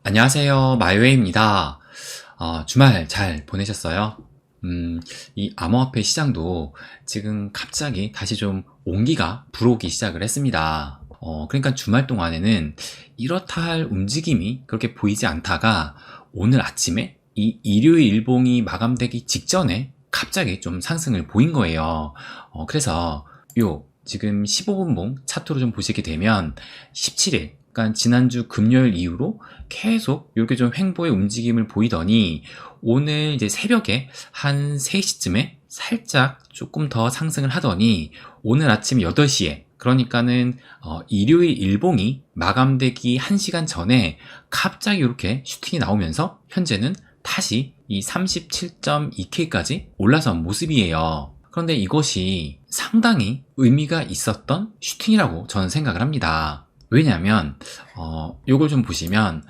안녕하세요. 마이웨이입니다. 주말 잘 보내셨어요? 이 암호화폐 시장도 지금 갑자기 다시 좀 온기가 불어오기 시작을 했습니다. 그러니까 주말 동안에는 이렇다 할 움직임이 그렇게 보이지 않다가 오늘 아침에 이 일요일 일봉이 마감되기 직전에 갑자기 좀 상승을 보인 거예요. 그래서 지금 15분봉 차트로 좀 보시게 되면 17일, 그러니까 지난주 금요일 이후로 계속 이렇게 좀 횡보의 움직임을 보이더니 오늘 이제 새벽에 한 3시쯤에 살짝 조금 더 상승을 하더니 오늘 아침 8시에 그러니까는 일요일 일봉이 마감되기 1시간 전에 갑자기 이렇게 슈팅이 나오면서 현재는 다시 이 37.2K까지 올라선 모습이에요. 그런데 이것이 상당히 의미가 있었던 슈팅이라고 저는 생각을 합니다. 왜냐하면 요걸 좀 보시면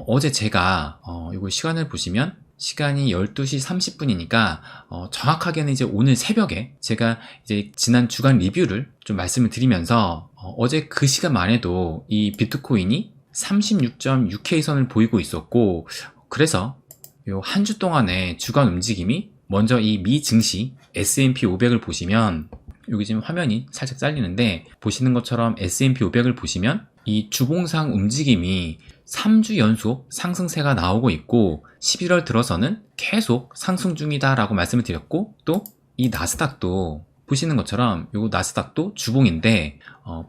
어제 제가 요거 시간을 보시면 시간이 12시 30분이니까 정확하게는 이제 오늘 새벽에 제가 이제 지난 주간 리뷰를 좀 말씀을 드리면서 어제 그 시간만 해도 이 비트코인이 36.6K 선을 보이고 있었고, 그래서 요 한 주 동안의 주간 움직임이 먼저 이 미 증시 S&P 500을 보시면 여기 지금 화면이 살짝 잘리는데 보시는 것처럼 S&P 500을 보시면 이 주봉상 움직임이 3주 연속 상승세가 나오고 있고 11월 들어서는 계속 상승 중이다 라고 말씀을 드렸고, 또 이 나스닥도 보시는 것처럼 요 나스닥도 주봉인데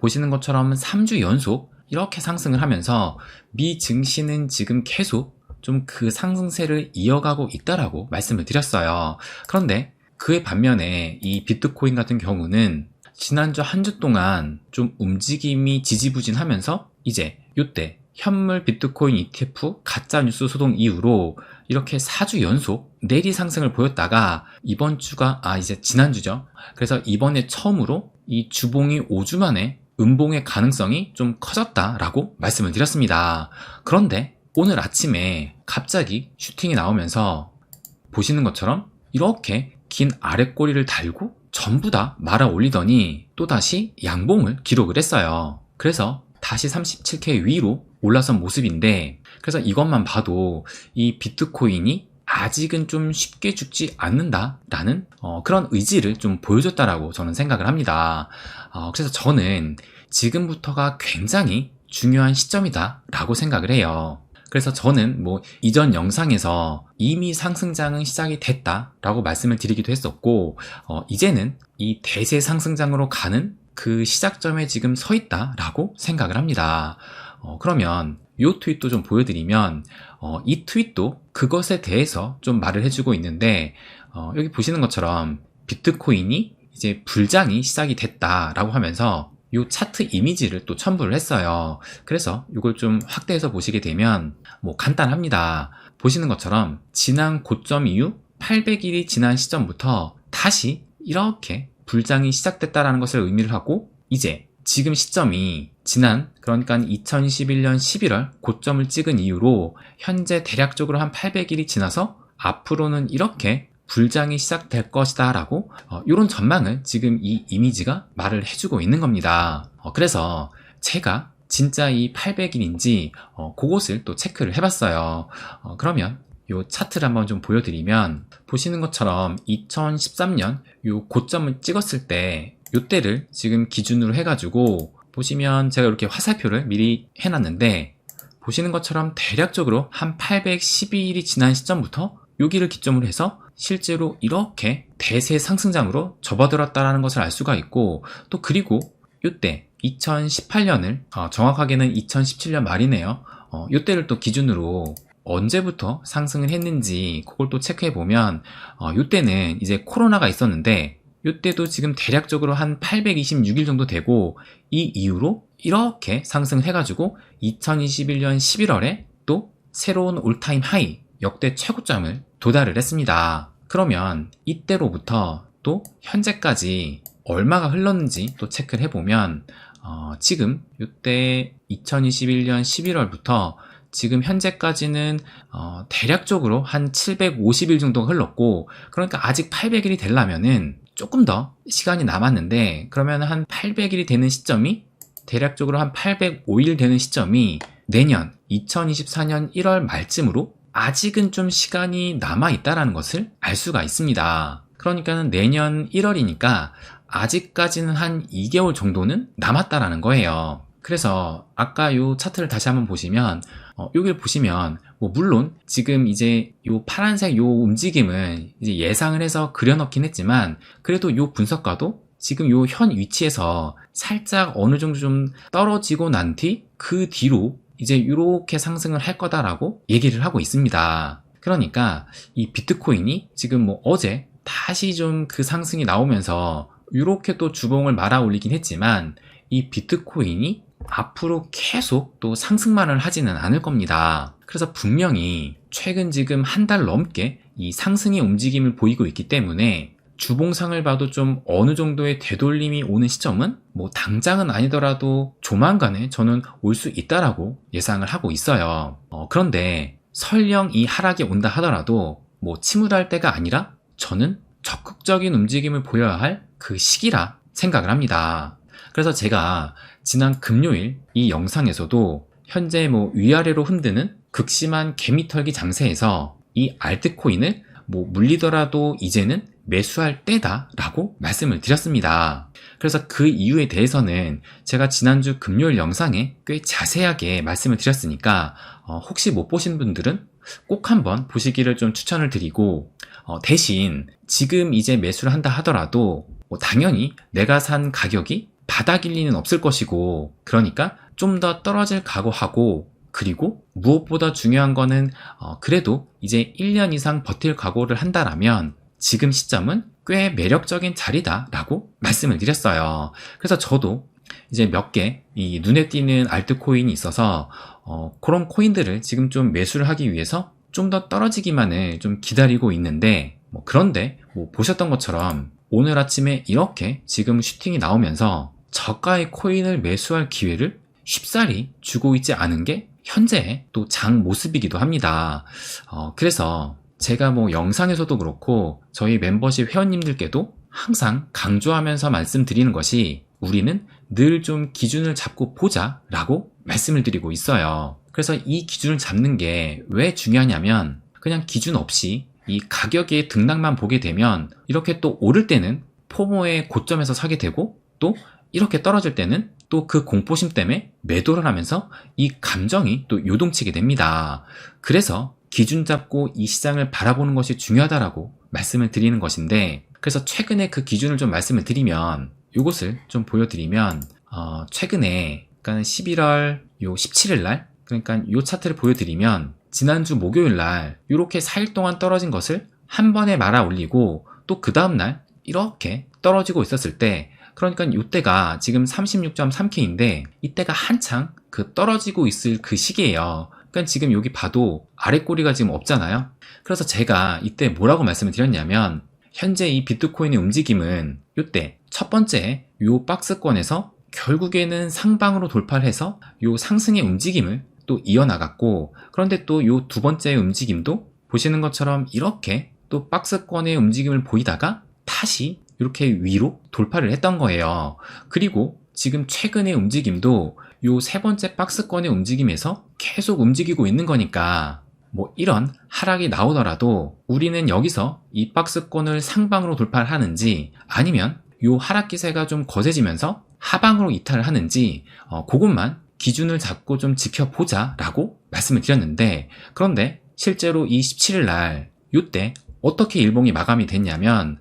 보시는 것처럼 3주 연속 이렇게 상승을 하면서 미 증시는 지금 계속 좀 그 상승세를 이어가고 있다라고 말씀을 드렸어요. 그런데 그에 반면에 이 비트코인 같은 경우는 지난주 한 주 동안 좀 움직임이 지지부진하면서 이제 요때 현물 비트코인 ETF 가짜뉴스 소동 이후로 이렇게 4주 연속 내리 상승을 보였다가 이번 주가 이제 지난주죠. 그래서 이번에 처음으로 이 주봉이 5주 만에 음봉의 가능성이 좀 커졌다라고 말씀을 드렸습니다. 그런데 오늘 아침에 갑자기 슈팅이 나오면서 보시는 것처럼 이렇게 긴 아랫꼬리를 달고 전부 다 말아 올리더니 또다시 양봉을 기록을 했어요. 그래서 다시 37K 위로 올라선 모습인데, 그래서 이것만 봐도 이 비트코인이 아직은 좀 쉽게 죽지 않는다라는 그런 의지를 좀 보여줬다라고 저는 생각을 합니다. 그래서 저는 지금부터가 굉장히 중요한 시점이다라고 생각을 해요. 그래서 저는 이전 영상에서 이미 상승장은 시작이 됐다라고 말씀을 드리기도 했었고, 이제는 이 대세 상승장으로 가는 그 시작점에 지금 서 있다라고 생각을 합니다. 그러면 이 트윗도 좀 보여드리면 이 트윗도 그것에 대해서 좀 말을 해주고 있는데, 여기 보시는 것처럼 비트코인이 이제 불장이 시작이 됐다라고 하면서 이 차트 이미지를 또 첨부를 했어요. 그래서 이걸 좀 확대해서 보시게 되면 간단합니다. 보시는 것처럼 지난 고점 이후 800일이 지난 시점부터 다시 이렇게 불장이 시작됐다라는 것을 의미를 하고, 이제 지금 시점이 그러니까 2021년 11월 고점을 찍은 이후로 현재 대략적으로 한 800일이 지나서 앞으로는 이렇게 불장이 시작될 것이다 라고 이런 전망을 지금 이 이미지가 말을 해주고 있는 겁니다. 그래서 제가 진짜 이 800일인지 그것을 또 체크를 해봤어요. 그러면 이 차트를 한번 좀 보여드리면 보시는 것처럼 2013년 이 고점을 찍었을 때 이때를 지금 기준으로 해가지고 보시면 제가 이렇게 화살표를 미리 해놨는데, 보시는 것처럼 대략적으로 한 812일이 지난 시점부터 여기를 기점으로 해서 실제로 이렇게 대세 상승장으로 접어들었다는 것을 알 수가 있고, 또 그리고 이때 2018년을 정확하게는 2017년 말이네요. 이때를 또 기준으로 언제부터 상승을 했는지 그걸 또 체크해 보면 이때는 이제 코로나가 있었는데 이때도 지금 대략적으로 한 826일 정도 되고, 이 이후로 이렇게 상승을 해가지고 2021년 11월에 또 새로운 올타임 하이 역대 최고점을 도달을 했습니다. 그러면 이때로부터 또 현재까지 얼마가 흘렀는지 또 체크를 해보면 지금 이때 2021년 11월부터 지금 현재까지는 대략적으로 한 750일 정도가 흘렀고, 그러니까 아직 800일이 되려면은 조금 더 시간이 남았는데, 그러면 한 800일이 되는 시점이 대략적으로 한 805일 되는 시점이 내년 2024년 1월 말쯤으로 아직은 좀 시간이 남아있다라는 것을 알 수가 있습니다. 그러니까는 내년 1월이니까 아직까지는 한 2개월 정도는 남았다라는 거예요. 그래서 아까 요 차트를 다시 한번 보시면 여기를 보시면 물론 지금 이제 요 파란색 요 움직임은 이제 예상을 해서 그려넣긴 했지만 그래도 요 분석가도 지금 요 현 위치에서 살짝 어느 정도 좀 떨어지고 난 뒤 그 뒤로 이제 이렇게 상승을 할 거다라고 얘기를 하고 있습니다. 그러니까 이 비트코인이 지금 어제 다시 좀 그 상승이 나오면서 이렇게 또 주봉을 말아 올리긴 했지만 이 비트코인이 앞으로 계속 또 상승만을 하지는 않을 겁니다. 그래서 분명히 최근 지금 한 달 넘게 이 상승의 움직임을 보이고 있기 때문에 주봉상을 봐도 좀 어느 정도의 되돌림이 오는 시점은 당장은 아니더라도 조만간에 저는 올 수 있다라고 예상을 하고 있어요. 그런데 설령 이 하락이 온다 하더라도 침울할 때가 아니라 저는 적극적인 움직임을 보여야 할 그 시기라 생각을 합니다. 그래서 제가 지난 금요일 이 영상에서도 현재 위아래로 흔드는 극심한 개미털기 장세에서 이 알트코인을 물리더라도 이제는 매수할 때다 라고 말씀을 드렸습니다. 그래서 그 이유에 대해서는 제가 지난주 금요일 영상에 꽤 자세하게 말씀을 드렸으니까 혹시 못 보신 분들은 꼭 한번 보시기를 좀 추천을 드리고 대신 지금 이제 매수를 한다 하더라도 당연히 내가 산 가격이 바닥일 리는 없을 것이고 그러니까 좀 더 떨어질 각오하고 그리고 무엇보다 중요한 거는 그래도 이제 1년 이상 버틸 각오를 한다라면 지금 시점은 꽤 매력적인 자리다 라고 말씀을 드렸어요. 그래서 저도 이제 몇 개 이 눈에 띄는 알트코인이 있어서 그런 코인들을 지금 좀 매수를 하기 위해서 좀 더 떨어지기만을 좀 기다리고 있는데 그런데 보셨던 것처럼 오늘 아침에 이렇게 지금 슈팅이 나오면서 저가의 코인을 매수할 기회를 쉽사리 주고 있지 않은 게 현재의 또 장 모습이기도 합니다. 그래서 제가 영상에서도 그렇고 저희 멤버십 회원님들께도 항상 강조하면서 말씀드리는 것이 우리는 늘 좀 기준을 잡고 보자 라고 말씀을 드리고 있어요. 그래서 이 기준을 잡는 게 왜 중요하냐면 그냥 기준 없이 이 가격의 등락만 보게 되면 이렇게 또 오를 때는 포모의 고점에서 사게 되고 또 이렇게 떨어질 때는 또 그 공포심 때문에 매도를 하면서 이 감정이 또 요동치게 됩니다. 그래서 기준 잡고 이 시장을 바라보는 것이 중요하다라고 말씀을 드리는 것인데 그래서 최근에 그 기준을 좀 말씀을 드리면 이것을 좀 보여드리면 최근에 그러니까 11월 요 17일 날 그러니까 요 차트를 보여드리면 지난주 목요일 날 이렇게 4일 동안 떨어진 것을 한 번에 말아 올리고 또 그 다음날 이렇게 떨어지고 있었을 때 그러니까 이때가 지금 36.3K인데 이때가 한창 그 떨어지고 있을 그 시기예요. 그러니까 지금 여기 봐도 아래 꼬리가 지금 없잖아요. 그래서 제가 이때 뭐라고 말씀을 드렸냐면 현재 이 비트코인의 움직임은 이때 첫 번째 요 박스권에서 결국에는 상방으로 돌파를 해서 요 상승의 움직임을 또 이어나갔고 그런데 또 요 두 번째 움직임도 보시는 것처럼 이렇게 또 박스권의 움직임을 보이다가 다시 이렇게 위로 돌파를 했던 거예요. 그리고 지금 최근의 움직임도 요 세 번째 박스권의 움직임에서 계속 움직이고 있는 거니까 이런 하락이 나오더라도 우리는 여기서 이 박스권을 상방으로 돌파를 하는지 아니면 요 하락 기세가 좀 거세지면서 하방으로 이탈을 하는지 그것만 기준을 잡고 좀 지켜보자 라고 말씀을 드렸는데 그런데 실제로 이 17일 날 요때 어떻게 일봉이 마감이 됐냐면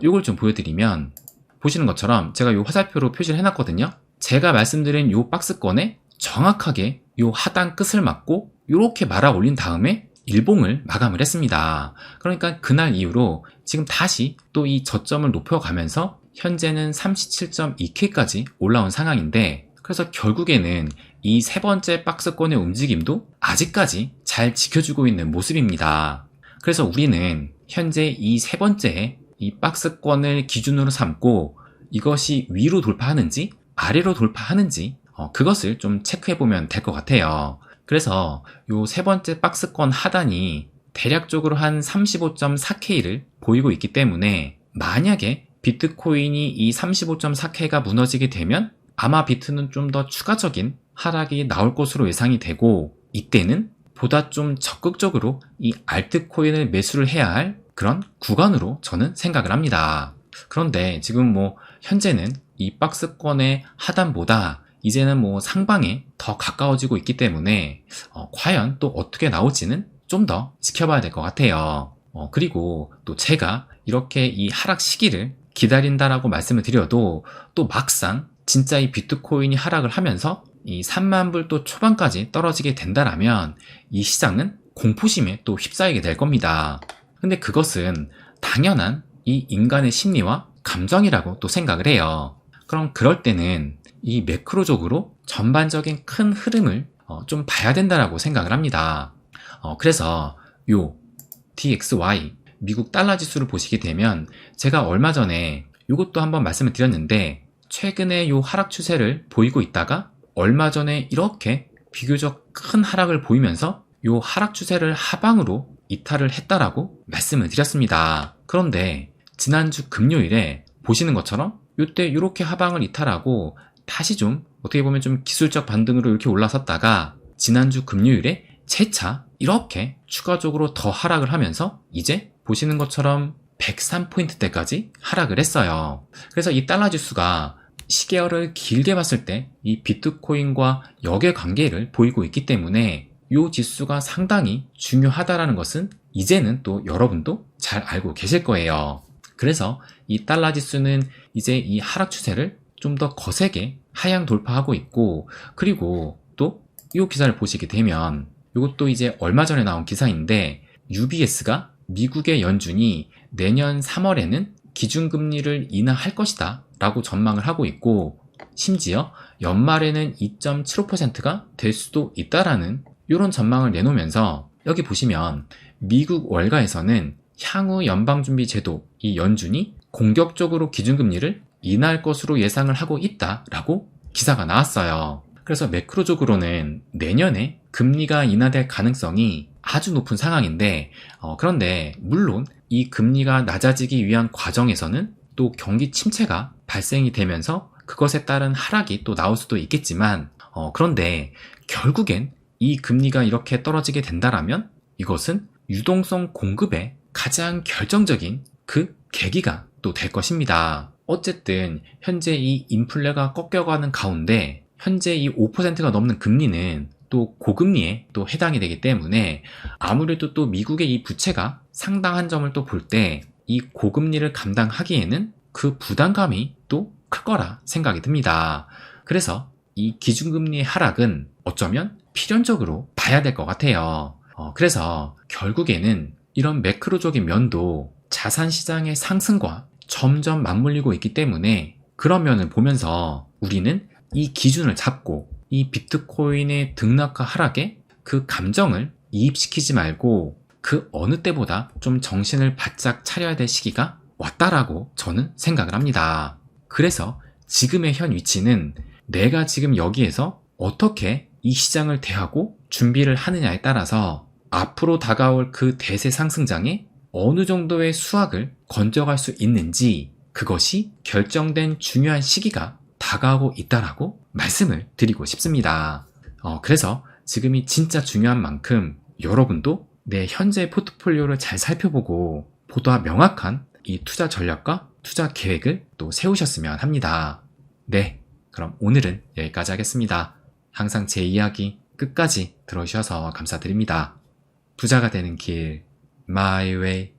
요걸 좀 보여드리면 보시는 것처럼 제가 요 화살표로 표시를 해놨거든요. 제가 말씀드린 요 박스권에 정확하게 요 하단 끝을 맞고 요렇게 말아 올린 다음에 일봉을 마감을 했습니다. 그러니까 그날 이후로 지금 다시 또 이 저점을 높여가면서 현재는 37.2K까지 올라온 상황인데 그래서 결국에는 이 세 번째 박스권의 움직임도 아직까지 잘 지켜주고 있는 모습입니다. 그래서 우리는 현재 이 세 번째 이 박스권을 기준으로 삼고 이것이 위로 돌파하는지 아래로 돌파하는지 그것을 좀 체크해 보면 될 것 같아요. 그래서 요 세 번째 박스권 하단이 대략적으로 한 35.4K를 보이고 있기 때문에 만약에 비트코인이 이 35.4K가 무너지게 되면 아마 비트는 좀 더 추가적인 하락이 나올 것으로 예상이 되고, 이때는 보다 좀 적극적으로 이 알트코인을 매수를 해야 할 그런 구간으로 저는 생각을 합니다. 그런데 지금 현재는 이 박스권의 하단보다 이제는 상방에 더 가까워지고 있기 때문에 과연 또 어떻게 나올지는 좀 더 지켜봐야 될 것 같아요. 그리고 또 제가 이렇게 이 하락 시기를 기다린다라고 말씀을 드려도 또 막상 진짜 이 비트코인이 하락을 하면서 이 3만 불 또 초반까지 떨어지게 된다라면 이 시장은 공포심에 또 휩싸이게 될 겁니다. 근데 그것은 당연한 이 인간의 심리와 감정이라고 또 생각을 해요. 그럼 그럴 때는 이 매크로적으로 전반적인 큰 흐름을 좀 봐야 된다라고 생각을 합니다. 그래서 요 DXY 미국 달러 지수를 보시게 되면 제가 얼마 전에 이것도 한번 말씀을 드렸는데, 최근에 요 하락 추세를 보이고 있다가 얼마 전에 이렇게 비교적 큰 하락을 보이면서 요 하락 추세를 하방으로 이탈을 했다라고 말씀을 드렸습니다. 그런데 지난주 금요일에 보시는 것처럼 이때 이렇게 하방을 이탈하고 다시 좀 어떻게 보면 좀 기술적 반등으로 이렇게 올라섰다가 지난주 금요일에 재차 이렇게 추가적으로 더 하락을 하면서 이제 보시는 것처럼 103포인트대까지 하락을 했어요. 그래서 이 달러 지수가 시계열을 길게 봤을 때 이 비트코인과 역의 관계를 보이고 있기 때문에 이 지수가 상당히 중요하다라는 것은 이제는 또 여러분도 잘 알고 계실 거예요. 그래서 이 달러 지수는 이제 이 하락 추세를 좀 더 거세게 하향 돌파하고 있고, 그리고 또 이 기사를 보시게 되면 이것도 이제 얼마 전에 나온 기사인데, UBS가 미국의 연준이 내년 3월에는 기준금리를 인하할 것이다 라고 전망을 하고 있고, 심지어 연말에는 2.75%가 될 수도 있다라는 이런 전망을 내놓으면서, 여기 보시면 미국 월가에서는 향후 연방준비제도 이 연준이 공격적으로 기준금리를 인하할 것으로 예상을 하고 있다라고 기사가 나왔어요. 그래서 매크로적으로는 내년에 금리가 인하될 가능성이 아주 높은 상황인데, 그런데 물론 이 금리가 낮아지기 위한 과정에서는 또 경기 침체가 발생이 되면서 그것에 따른 하락이 또 나올 수도 있겠지만, 그런데 결국엔 이 금리가 이렇게 떨어지게 된다라면 이것은 유동성 공급의 가장 결정적인 그 계기가 또 될 것입니다. 어쨌든 현재 이 인플레가 꺾여가는 가운데 현재 이 5%가 넘는 금리는 또 고금리에 또 해당이 되기 때문에, 아무래도 또 미국의 이 부채가 상당한 점을 또 볼 때 이 고금리를 감당하기에는 그 부담감이 또 클 거라 생각이 듭니다. 그래서 이 기준금리의 하락은 어쩌면 필연적으로 봐야 될 것 같아요. 그래서 결국에는 이런 매크로적인 면도 자산시장의 상승과 점점 맞물리고 있기 때문에, 그런 면을 보면서 우리는 이 기준을 잡고 이 비트코인의 등락과 하락에 그 감정을 이입시키지 말고 그 어느 때보다 좀 정신을 바짝 차려야 될 시기가 왔다라고 저는 생각을 합니다. 그래서 지금의 현 위치는 내가 지금 여기에서 어떻게 이 시장을 대하고 준비를 하느냐에 따라서 앞으로 다가올 그 대세 상승장에 어느 정도의 수확을 건져갈 수 있는지, 그것이 결정된 중요한 시기가 다가오고 있다라고 말씀을 드리고 싶습니다. 그래서 지금이 진짜 중요한 만큼 여러분도 내 현재 포트폴리오를 잘 살펴보고 보다 명확한 이 투자 전략과 투자 계획을 또 세우셨으면 합니다. 네, 그럼 오늘은 여기까지 하겠습니다. 항상 제 이야기 끝까지 들어주셔서 감사드립니다. 부자가 되는 길, My Way.